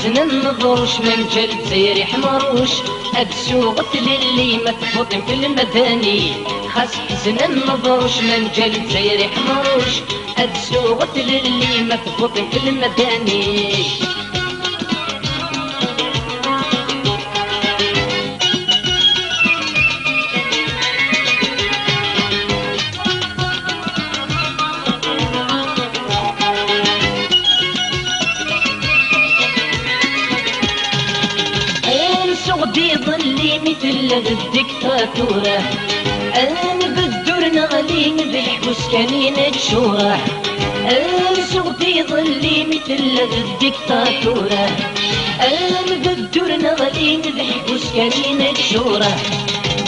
حزن النظروش من جلد زيري حمروش أدسوغت للي متفوط في المداني خاص حزن النظروش من جلد زيري حمروش أدسوغت للي متفوط في المداني غدي ظلي مثل الدكتاتورة أنا بالدور نغلي بالحبس كانين تشورة غدي ظلي مثل الدكتاتورة أنا بالدور نغلي بالحبس كانين تشورة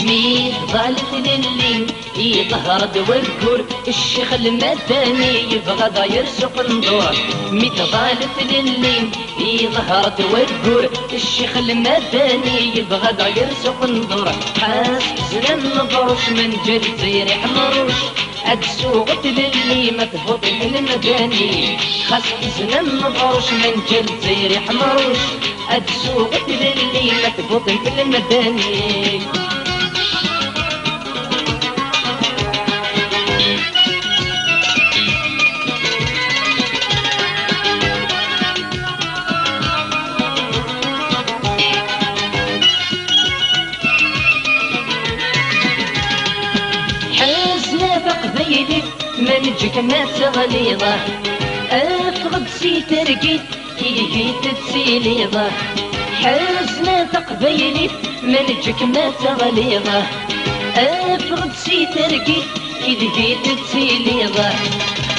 ميت ظالت للي يظهر دوالكور الشيخ المدني يبغى داير سوق الندور ميت ظالت للي يظهر دوالكور الشيخ المدني يبغى داير سوق الندور حاس حزن النظروش من جلد زيري حمروش أدسوغت للي متفوط في المداني خاص حزن النظروش من جلد زيري حمروش أدسوغت للي متفوط في المداني منجك ما تغليظه افقد سي ترقيت كي تتسيليظه حزنا تقبيلي منجك ما تغليظه افقد سي ترقيت كي تتسيليظه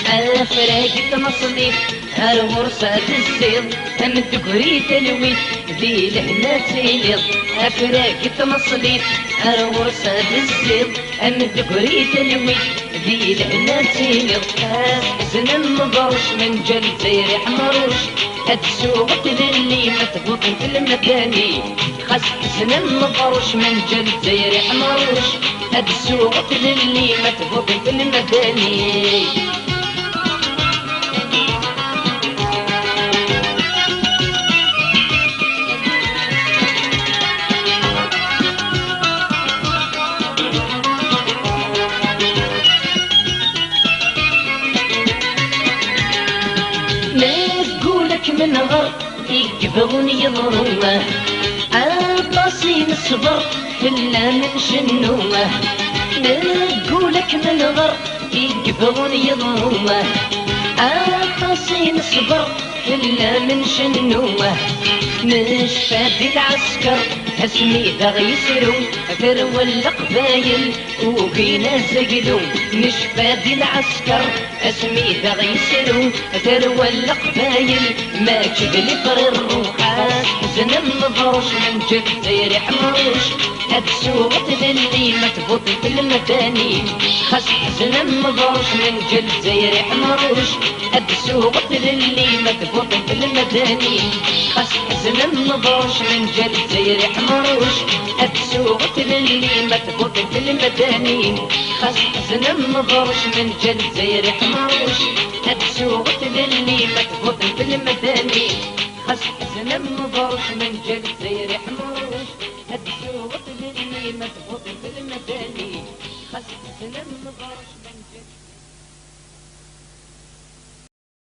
افراقت مصليف هالغرصة الزيض امدقري تلويت ذي لهنا تيليض افراقت مصليف هالغرصة الزيض امدقري تلويت ذي لهنا تيليض حزن النظروش من جلد زيري حمروش أدسوغت للي متفوط في المداني خاص حزن النظروش من جلد زيري حمروش أدسوغت للي متفوط في المداني من غر يقبضون يضرومه عطاسين الصبر كلا من شنومه نقولك من غر يقبضون يضرومه عطاسين الصبر كلا من شنومه مش فادي العسكر اسمي ذا يسرون ثروى القبايل وبينا زقلون مش فادي العسكر اسمي ذا يسرون ثروى القبايل ما كبلي فرر حاس حزن النظروش من جد زيري حمروش أدسوغت للي متفوط في المداني خاص حزن النظروش من جد زيري حمروش أدسوغت للي متفوط في المداني خاص حزن النظروش من جد زيري حمروش أدسوغت للي متفوط في المداني خاص حزن النظروش من جد زيري حمروش أدسوغت للي متفوط في المداني خاص حزن النظروش من جد زيري حمروش أدسوغت للي متفوط في المداني خاص حزن